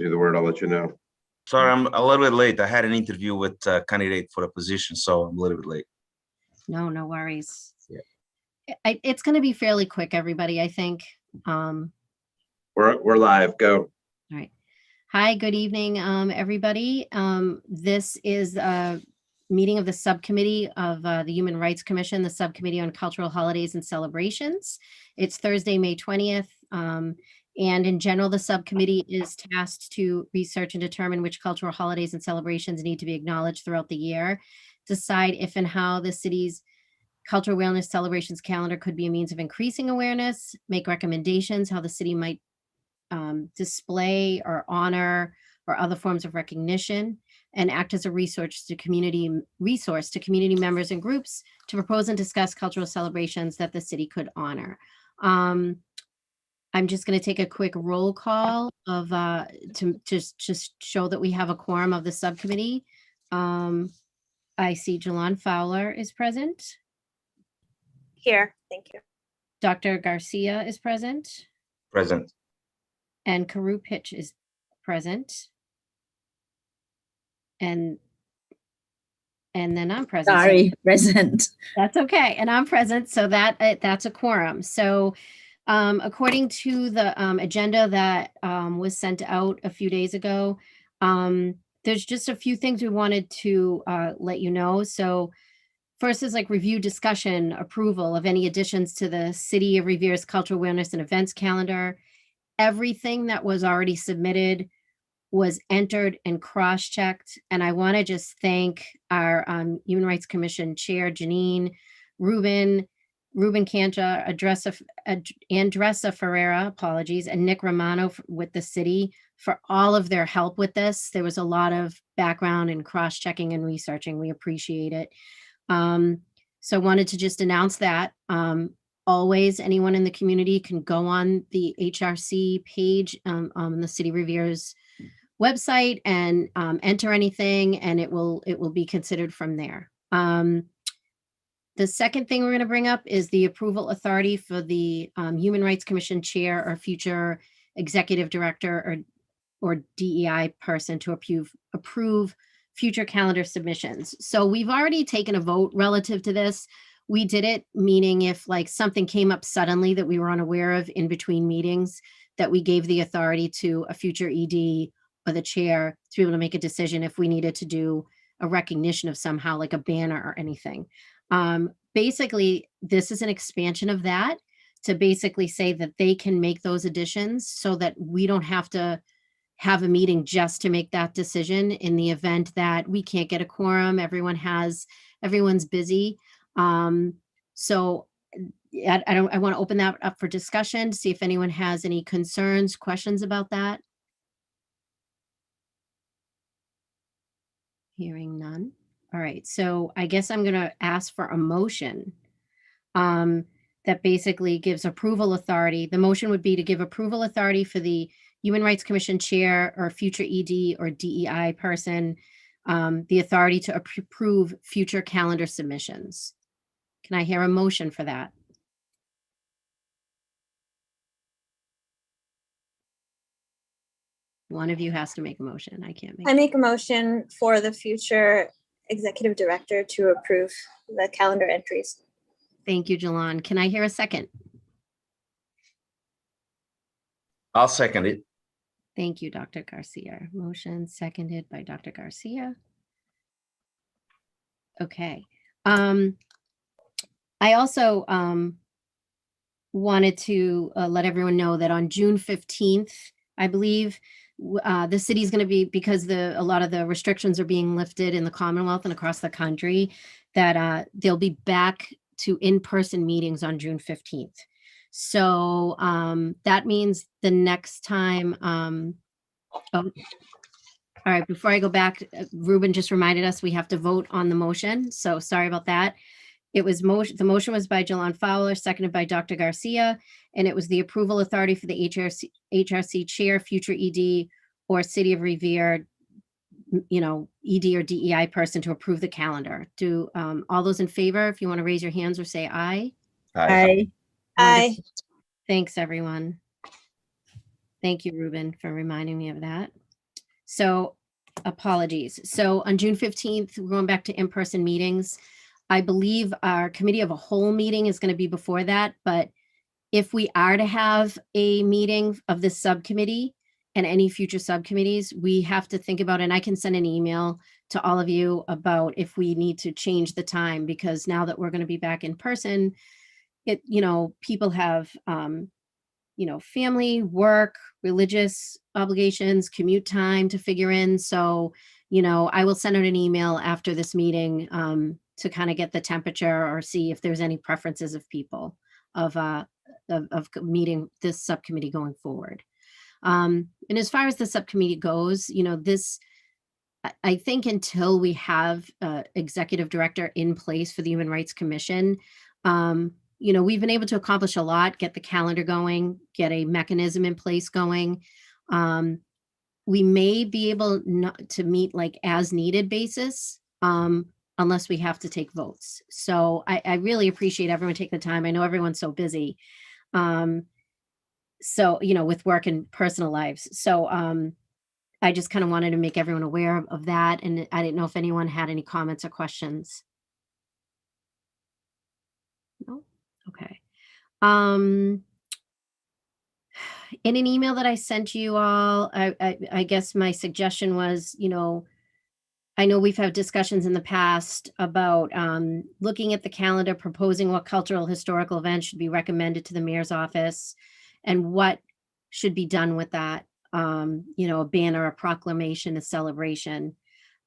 see the word, I'll let you know. Sorry, I'm a little bit late. I had an interview with a candidate for the position, so I'm a little bit late. No worries. Yeah. It's going to be fairly quick, everybody, I think. We're live. Go. All right. Hi, good evening, everybody. This is a meeting of the Subcommittee of the Human Rights Commission, the Subcommittee on Cultural Holidays and Celebrations. It's Thursday, May 20th. And in general, the subcommittee is tasked to research and determine which cultural holidays and celebrations need to be acknowledged throughout the year, decide if and how the city's cultural wellness celebrations calendar could be a means of increasing awareness, make recommendations how the city might display or honor or other forms of recognition, and act as a resource to community members and groups to propose and discuss cultural celebrations that the city could honor. I'm just going to take a quick roll call of to just show that we have a quorum of the subcommittee. I see Jalon Fowler is present. Here, thank you. Dr. Garcia is present. Present. And Karu Pitch is present. And then I'm present. Sorry, present. That's okay. And I'm present. So that's a quorum. So according to the agenda that was sent out a few days ago, there's just a few things we wanted to let you know. So first is like review, discussion, approval of any additions to the City of Revere's Cultural Awareness and Events calendar. Everything that was already submitted was entered and cross-checked. And I want to just thank our Human Rights Commission Chair, Janine, Ruben Cancha, Andressa Ferreira, apologies, and Nick Romano with the city for all of their help with this. There was a lot of background and cross-checking and researching. We appreciate it. So I wanted to just announce that. Always, anyone in the community can go on the HRC page on the City Revere's website and enter anything, and it will be considered from there. The second thing we're going to bring up is the approval authority for the Human Rights Commission chair or future executive director or DEI person to approve future calendar submissions. So we've already taken a vote relative to this. We did it, meaning if like something came up suddenly that we were unaware of in between meetings, that we gave the authority to a future ED or the chair to be able to make a decision if we needed to do a recognition of somehow like a banner or anything. Basically, this is an expansion of that to basically say that they can make those additions so that we don't have to have a meeting just to make that decision in the event that we can't get a quorum, everyone's busy. So I want to open that up for discussion to see if anyone has any concerns, questions about that. Hearing none. All right, so I guess I'm going to ask for a motion that basically gives approval authority. The motion would be to give approval authority for the Human Rights Commission chair or future ED or DEI person, the authority to approve future calendar submissions. Can I hear a motion for that? One of you has to make a motion. I can't make I make a motion for the future executive director to approve the calendar entries. Thank you, Jalon. Can I hear a second? I'll second it. Thank you, Dr. Garcia. Motion seconded by Dr. Garcia. Okay. I also wanted to let everyone know that on June 15th, I believe, the city is going to be, because a lot of the restrictions are being lifted in the Commonwealth and across the country, that they'll be back to in-person meetings on June 15th. So that means the next time, all right, before I go back, Ruben just reminded us we have to vote on the motion. So sorry about that. It was the motion was by Jalon Fowler, seconded by Dr. Garcia, and it was the approval authority for the HRC chair, future ED, or City of Revere, ED or DEI person to approve the calendar. Do all those in favor, if you want to raise your hands or say aye. Aye. Aye. Thanks, everyone. Thank you, Ruben, for reminding me of that. So apologies. So on June 15th, we're going back to in-person meetings. I believe our committee of a whole meeting is going to be before that, but if we are to have a meeting of this subcommittee and any future subcommittees, we have to think about, and I can send an email to all of you about if we need to change the time, because now that we're going to be back in person, people have, family, work, religious obligations, commute time to figure in. So, I will send out an email after this meeting to kind of get the temperature or see if there's any preferences of people of meeting this subcommittee going forward. And as far as the subcommittee goes, I think until we have executive director in place for the Human Rights Commission, we've been able to accomplish a lot, get the calendar going, get a mechanism in place going. We may be able not to meet like as needed basis, unless we have to take votes. So I really appreciate everyone taking the time. I know everyone's so busy. With work and personal lives. So I just kind of wanted to make everyone aware of that. And I didn't know if anyone had any comments or questions. No? Okay. In an email that I sent you all, I guess my suggestion was, I know we've had discussions in the past about looking at the calendar, proposing what cultural historical events should be recommended to the mayor's office and what should be done with that. A banner, a proclamation, a celebration.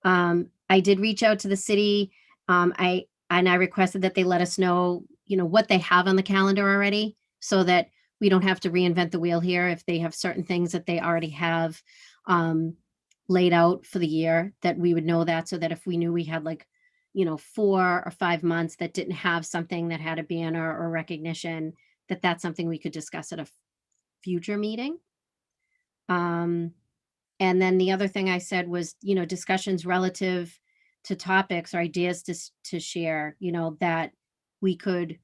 I did reach out to the city. I requested that they let us know, what they have on the calendar already, so that we don't have to reinvent the wheel here. If they have certain things that they already have laid out for the year, that we would know that, so that if we knew we had 4 or 5 months that didn't have something that had a banner or recognition, that's something we could discuss at a future meeting. And then the other thing I said was, discussions relative to topics or ideas to share, that we could,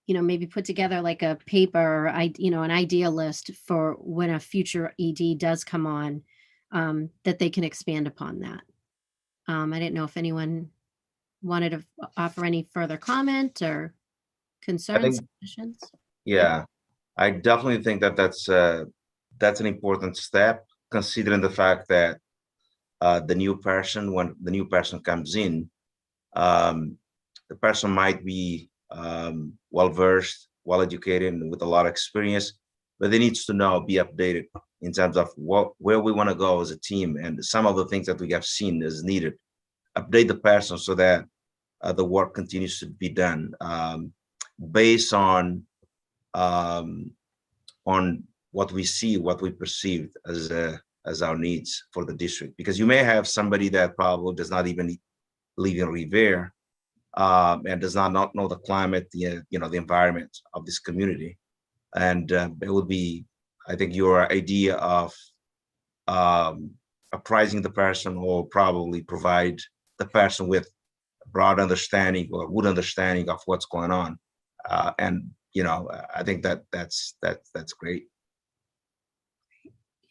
maybe put together like a paper or, an idea list for when a future ED does come on, that they can expand upon that. I didn't know if anyone wanted to offer any further comment or concerns, suggestions. Yeah, I definitely think that's an important step, considering the fact that when the new person comes in, the person might be well versed, well educated, and with a lot of experience, but they needs to be updated in terms of where we want to go as a team, and some of the things that we have seen is needed. Update the person so that the work continues to be done based on what we see, what we perceive as our needs for the district. Because you may have somebody that probably does not even live in Revere and does not know the climate, the environment of this community. And it would be, I think, your idea of apprising the person, or probably provide the person with a broad understanding or good understanding of what's going on. And I think that's great.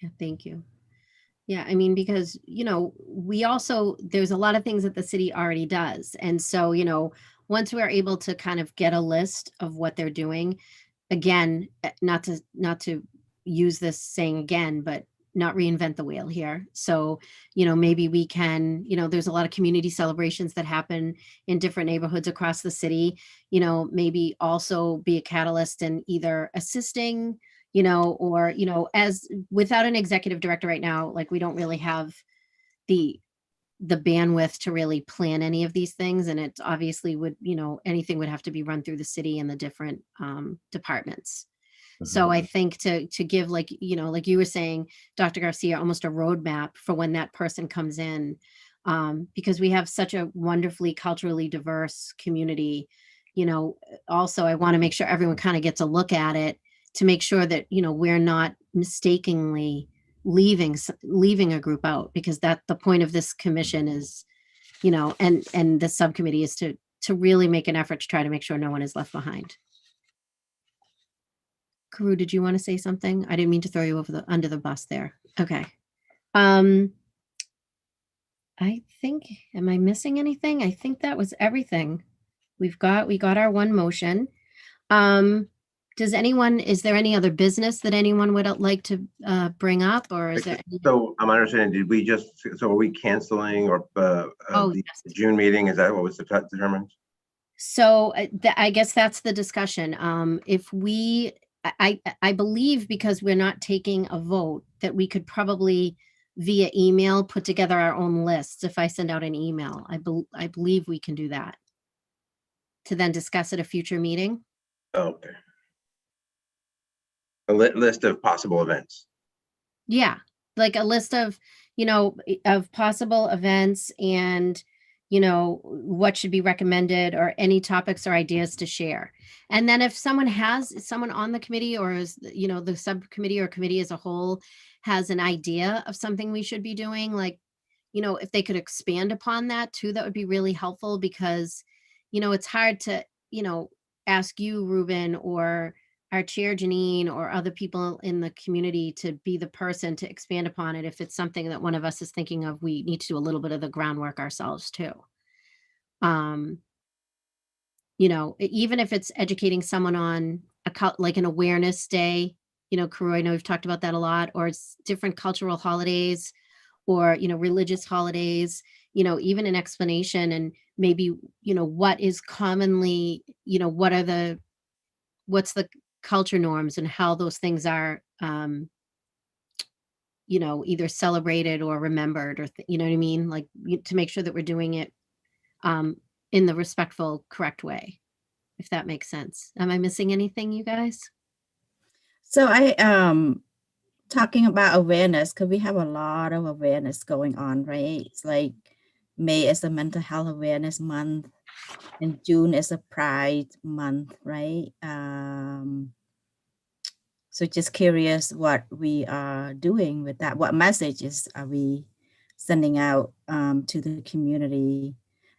Yeah, thank you. Yeah, I mean, because, there's a lot of things that the city already does. And so, once we're able to kind of get a list of what they're doing, again, not to use this saying again, but not reinvent the wheel here. So, maybe we can, there's a lot of community celebrations that happen in different neighborhoods across the city, maybe also be a catalyst in either assisting, or, as without an executive director right now, like we don't really have the bandwidth to really plan any of these things. And it obviously would, anything would have to be run through the city and the different departments. So I think to give, like you were saying, Dr. Garcia, almost a roadmap for when that person comes in, because we have such a wonderfully culturally diverse community. Also, I want to make sure everyone kind of gets a look at it to make sure that, we're not mistakenly leaving a group out, because that the point of this commission is, and the subcommittee is to really make an effort to try to make sure no one is left behind. Karu, did you want to say something? I didn't mean to throw you under the bus there. Okay. Um, I think, am I missing anything? I think that was everything. We got our one motion. Is there any other business that anyone would like to bring up, or is there? So I'm understanding, so are we canceling or Oh, the yes. June meeting? Is that what was determined? So I guess that's the discussion. If I believe, because we're not taking a vote, that we could probably via email put together our own lists. If I send out an email, I believe we can do that to then discuss at a future meeting. Okay. A list of possible events. Yeah, like a list of, of possible events and, what should be recommended or any topics or ideas to share. And then if someone on the committee or is, the subcommittee or committee as a whole has an idea of something we should be doing, like, if they could expand upon that too, that would be really helpful because, it's hard to, ask you, Ruben, or our chair, Janine, or other people in the community to be the person to expand upon it. If it's something that one of us is thinking of, we need to do a little bit of the groundwork ourselves too. Even if it's educating someone on like an awareness day, Kuru, I know we've talked about that a lot, or it's different cultural holidays or, religious holidays, even an explanation and maybe, what is commonly, what's the culture norms and how those things are, either celebrated or remembered or, you know what I mean? Like to make sure that we're doing it in the respectful, correct way, if that makes sense. Am I missing anything, you guys? So talking about awareness, because we have a lot of awareness going on, right? It's like May is a mental health awareness month and June is a pride month, right? So just curious what we are doing with that. What messages are we sending out to the community?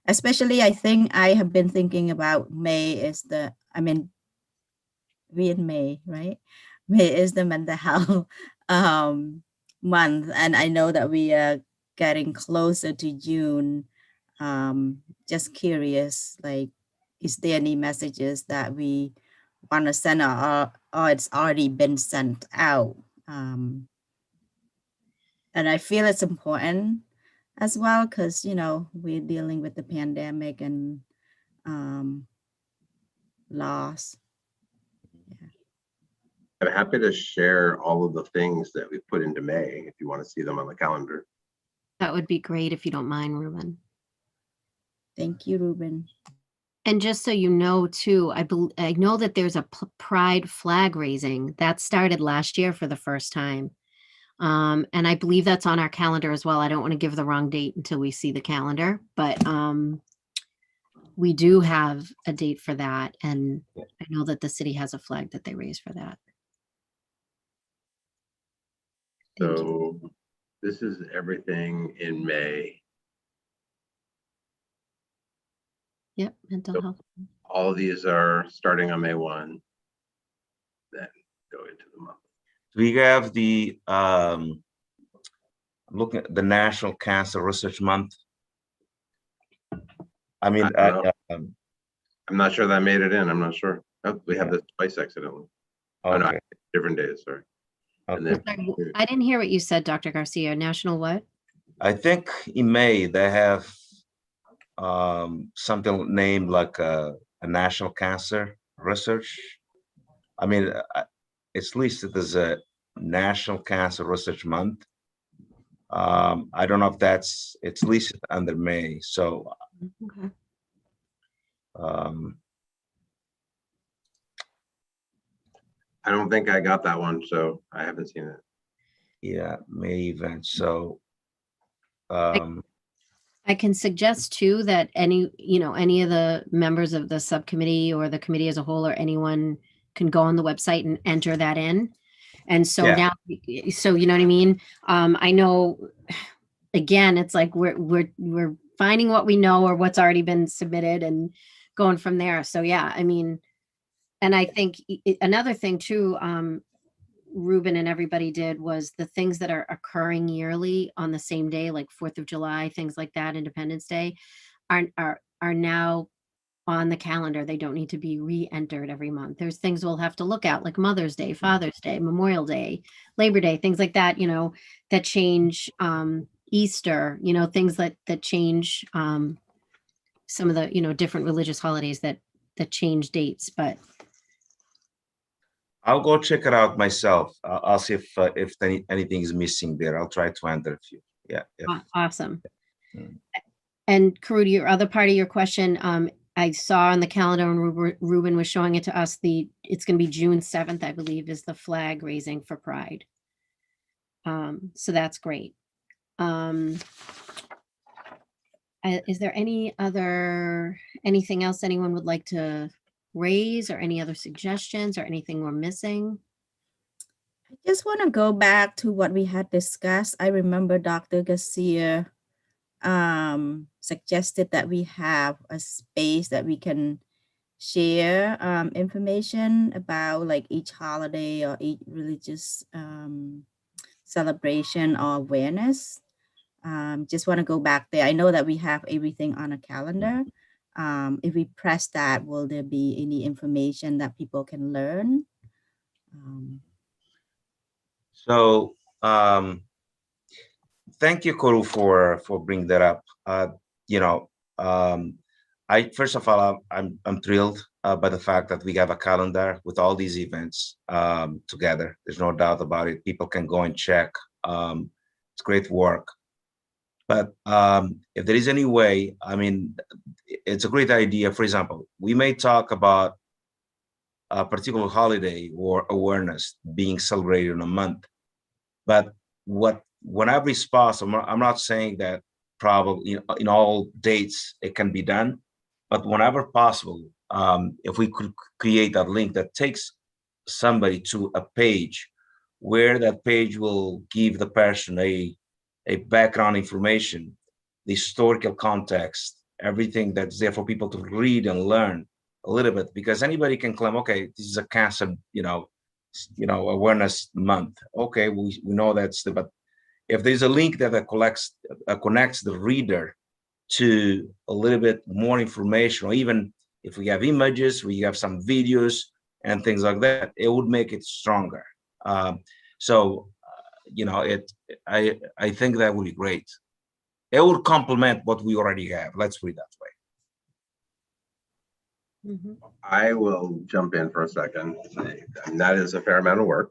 Especially, I think I have been thinking about May is we in May, right? May is the mental health month. And I know that we are getting closer to June. Just curious, like, is there any messages that we want to send or it's already been sent out? And I feel it's important as well because, we're dealing with the pandemic and loss. I'm happy to share all of the things that we put into May if you want to see them on the calendar. That would be great if you don't mind, Ruben. Thank you, Ruben. And just so you know, too, I know that there's a pride flag raising that started last year for the first time. And I believe that's on our calendar as well. I don't want to give the wrong date until we see the calendar, but we do have a date for that. And I know that the city has a flag that they raise for that. Thank you. So this is everything in May. Yep, mental So health. all of these are starting on May 1, then go into the month. We have the looking at the National Cancer Research Month. I mean, I don't know. I'm not sure that made it in. I'm not sure. Oh, we have this twice accidentally. Oh, no, okay, different days, sorry. And okay. then I didn't hear what you said, Dr. Garcia. National what? I think in May they have something named like a National Cancer Research. I mean, it's listed as a National Cancer Research Month. I don't know if it's listed under May. So Okay. I don't think I got that one, so I haven't seen it. yeah, May event. So I can suggest too that any of the members of the subcommittee or the committee as a whole or anyone can go on the website and enter that in. And so Yeah. now, so you know what I mean? I know, again, it's like we're finding what we know or what's already been submitted and going from there. So yeah, I mean, and I think another thing too, Ruben and everybody did was the things that are occurring yearly on the same day, like 4th of July, things like that, Independence Day, are now on the calendar. They don't need to be re-entered every month. There's things we'll have to look at, like Mother's Day, Father's Day, Memorial Day, Labor Day, things like that, that change, Easter, things that change, some of the, different religious holidays that change dates, but I'll go check it out myself. I'll see if anything is missing there. I'll try to enter a few. Yeah. awesome. Mm. And Karuti, your other part of your question, I saw on the calendar and Ruben was showing it to us, it's going to be June 7th, I believe, is the flag raising for Pride. So that's great. Is there anything else anyone would like to raise, or any other suggestions, or anything we're missing? I just want to go back to what we had discussed. I remember Dr. Garcia suggested that we have a space that we can share information about, like, each holiday or each religious celebration or awareness. Just want to go back there. I know that we have everything on a calendar. If we press that, will there be any information that people can learn? So thank you, Koru, for bringing that up. I first of all, I'm thrilled by the fact that we have a calendar with all these events together. There's no doubt about it. People can go and check. It's great work. But if there is any way, I mean, it's a great idea. For example, we may talk about a particular holiday or awareness being celebrated in a month. But whenever it's possible, I'm not saying that probably in all dates it can be done, but whenever possible, if we could create that link that takes somebody to a page where that page will give the person a background information, the historical context, everything that's there for people to read and learn a little bit, because anybody can claim, okay, this is a cancer, awareness month. Okay, we know that's but if there's a link that connects the reader to a little bit more information, or even if we have images, we have some videos and things like that, it would make it stronger. I think that would be great. It would complement what we already have. Let's put it that way. I will jump in for a second. And that is a fair amount of work.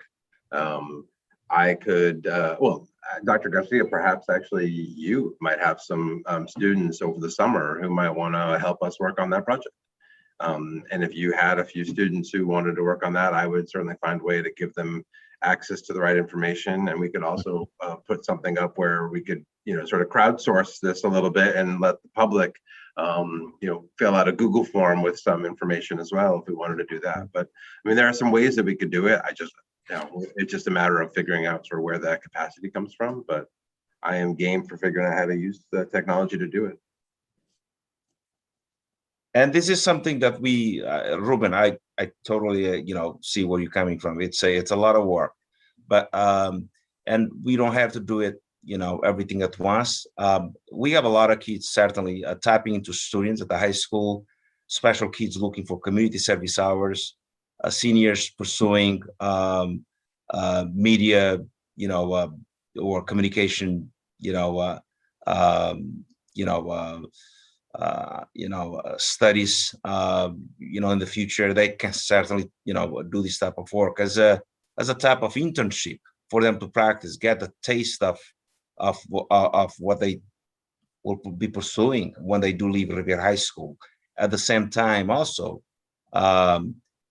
I could, Dr. Garcia, perhaps actually you might have some students over the summer who might want to help us work on that project. And if you had a few students who wanted to work on that, I would certainly find a way to give them access to the right information. And we could also put something up where we could, sort of crowdsource this a little bit and let the public, fill out a Google form with some information as well, if we wanted to do that. But I mean, there are some ways that we could do it. It's just a matter of figuring out sort of where that capacity comes from. But I am game for figuring out how to use the technology to do it. And this is something that we, Ruben, I totally, see where you're coming from. It's a lot of work, but and we don't have to do it, everything at once. We have a lot of kids certainly tapping into students at the high school, special kids looking for community service hours, seniors pursuing media, or communication, studies, in the future. They can certainly, do this type of work as a type of internship for them to practice, get a taste of what they will be pursuing when they do leave Revere High School. At the same time, also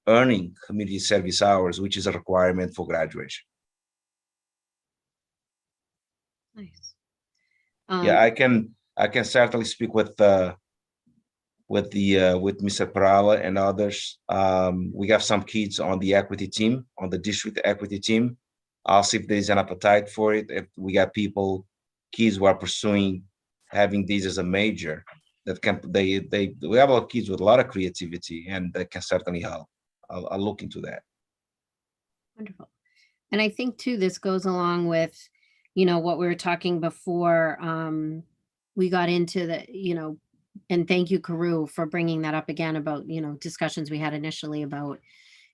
earning community service hours, which is a requirement for graduation. Nice. Yeah, I can certainly speak with Mr. Parala and others. We have some kids on the equity team, on the district equity team. I'll see if there's an appetite for it. If we got kids who are pursuing having these as a major, that can we have a lot of kids with a lot of creativity, and that can certainly help. I'll look into that. Wonderful. And I think too, this goes along with, you know, what we were talking before, we got into the, you know, and thank you, Karu, for bringing that up again about, you know, discussions we had initially about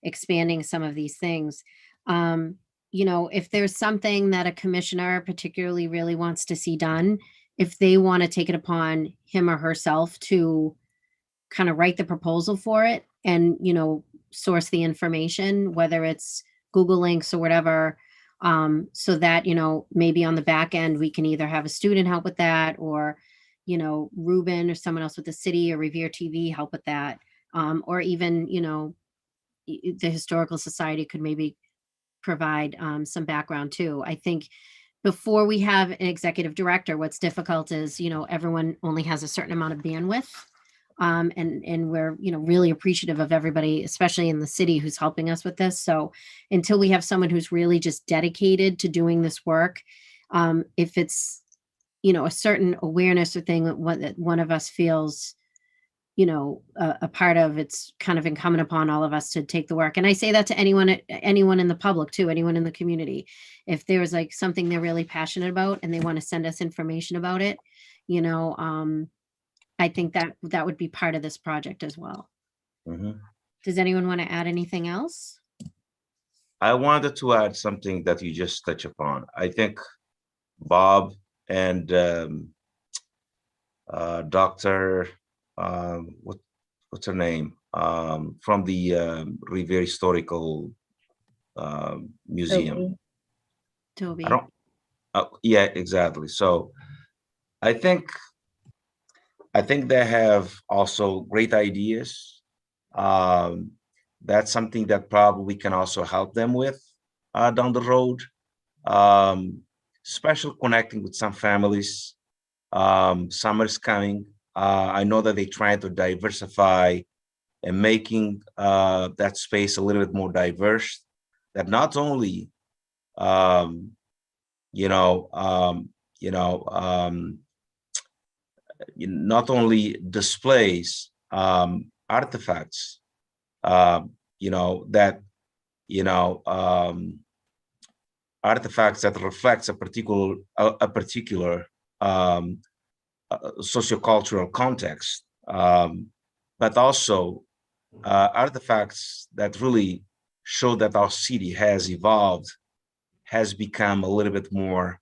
expanding some of these things. You know, if there's something that a commissioner particularly really wants to see done, if they want to take it upon him or herself to kind of write the proposal for it and, you know, source the information, whether it's Google links or whatever, so that, you know, maybe on the back end, we can either have a student help with that, or, you know, Ruben or someone else with the city or Revere TV help with that. Or even, you know, the Historical Society could maybe provide some background too. I think before we have an executive director, what's difficult is, you know, everyone only has a certain amount of bandwidth. And we're, you know, really appreciative of everybody, especially in the city, who's helping us with this. So until we have someone who's really just dedicated to doing this work, if it's, you know, a certain awareness or thing that one of us feels, you know, a part of, it's kind of incumbent upon all of us to take the work. And I say that to anyone in the public too, anyone in the community. If there's like something they're really passionate about and they want to send us information about it, you know, I think that would be part of this project as well. Mhm. Does anyone want to add anything else? I wanted to add something that you just touched upon. I think Bob and Dr. What's her name? From the Revere Historical Museum. Okay. Toby? I don't. Yeah, exactly. So I think they have also great ideas. That's something that probably we can also help them with down the road. Special connecting with some families. Summer's coming. I know that they try to diversify and making that space a little bit more diverse. That not only, you know, not only displays artifacts, you know, that, you know, artifacts that reflects a particular sociocultural context, but also artifacts that really show that our city has evolved, has become a little bit more,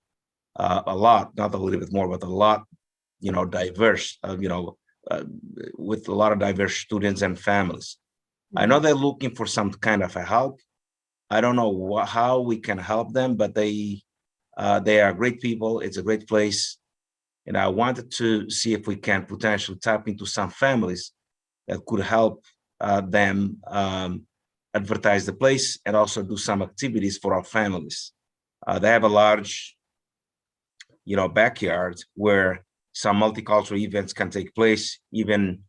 a lot, not a little bit more, but a lot, you know, diverse, with a lot of diverse students and families. I know they're looking for some kind of a help. I don't know how we can help them, but they are great people. It's a great place. And I wanted to see if we can potentially tap into some families that could help them advertise the place and also do some activities for our families. They have a large, you know, backyard where some multicultural events can take place, even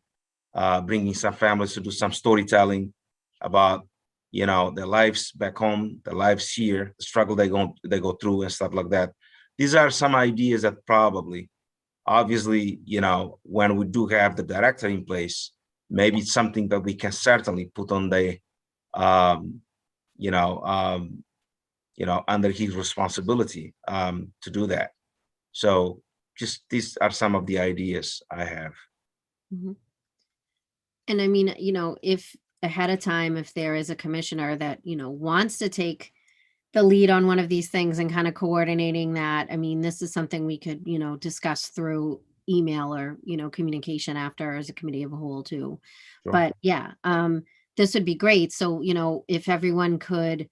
bringing some families to do some storytelling about, you know, their lives back home, their lives here, the struggle they go through and stuff like that. These are some ideas that probably, obviously, you know, when we do have the director in place, maybe it's something that we can certainly put on the, under his responsibility to do that. So just these are some of the ideas I have. Mhm. And I mean, you know, if ahead of time, if there is a commissioner that, you know, wants to take the lead on one of these things and kind of coordinating that, I mean, this is something we could, you know, discuss through email or, you know, communication after as a committee of a whole too. Sure. But yeah, this would be great. So, you know, if everyone could,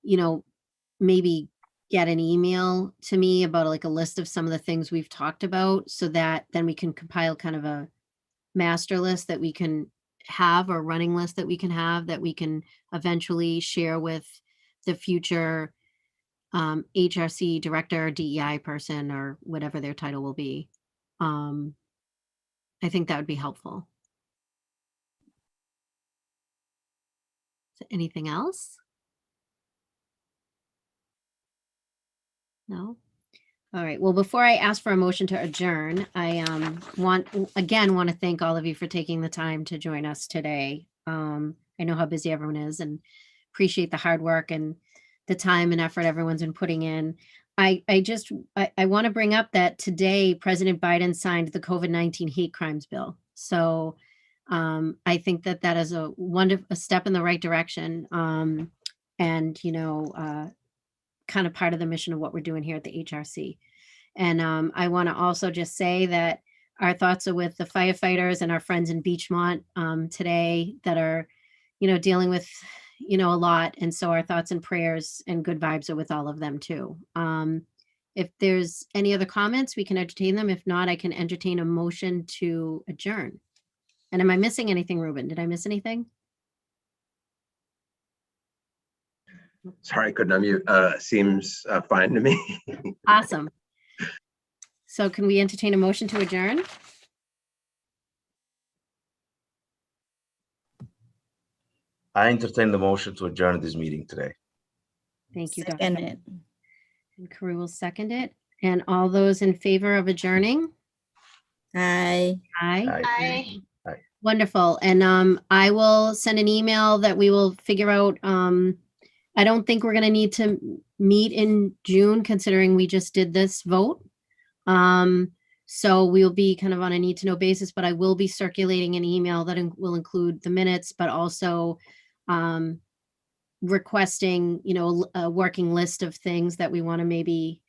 you know, maybe get an email to me about like a list of some of the things we've talked about, so that then we can compile kind of a master list that we can have, or running list that we can have, that we can eventually share with the future HRC director, DEI person, or whatever their title will be. I think that would be helpful. Anything else? No? All right. Well, before I ask for a motion to adjourn, I want to thank all of you for taking the time to join us today. I know how busy everyone is, and appreciate the hard work and the time and effort everyone's been putting in. I want to bring up that today President Biden signed the COVID-19 hate crimes bill. So I think that that is a step in the right direction. And kind of part of the mission of what we're doing here at the HRC. And I want to also just say that our thoughts are with the firefighters and our friends in Beachmont today that are, dealing with, a lot. And so our thoughts and prayers and good vibes are with all of them too. If there's any other comments, we can entertain them. If not, I can entertain a motion to adjourn. And am I missing anything, Ruben? Did I miss anything? Sorry, I couldn't unmute. Seems fine to me. Awesome. So can we entertain a motion to adjourn? I entertain the motion to adjourn this meeting today. Thank you, Dr. Second it. And Carew will second it. And all those in favor of adjourning? Aye. Aye. I Wonderful. And I will send an email that we will figure out. I don't think we're going to need to meet in June, considering we just did this vote. So we'll be kind of on a need to know basis, but I will be circulating an email that will include the minutes, but also requesting, a working list of things that we want to maybe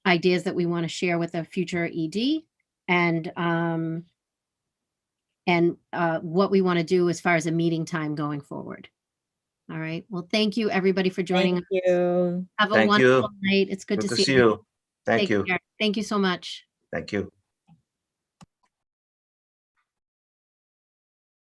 ideas that we want to share with a future ED and what we want to do as far as a meeting time going forward. All right. Well, thank you everybody for joining us. Thank you. Have a Thank wonderful you. night. It's good to see you. Thank Take you. care. Thank you so much. Thank you.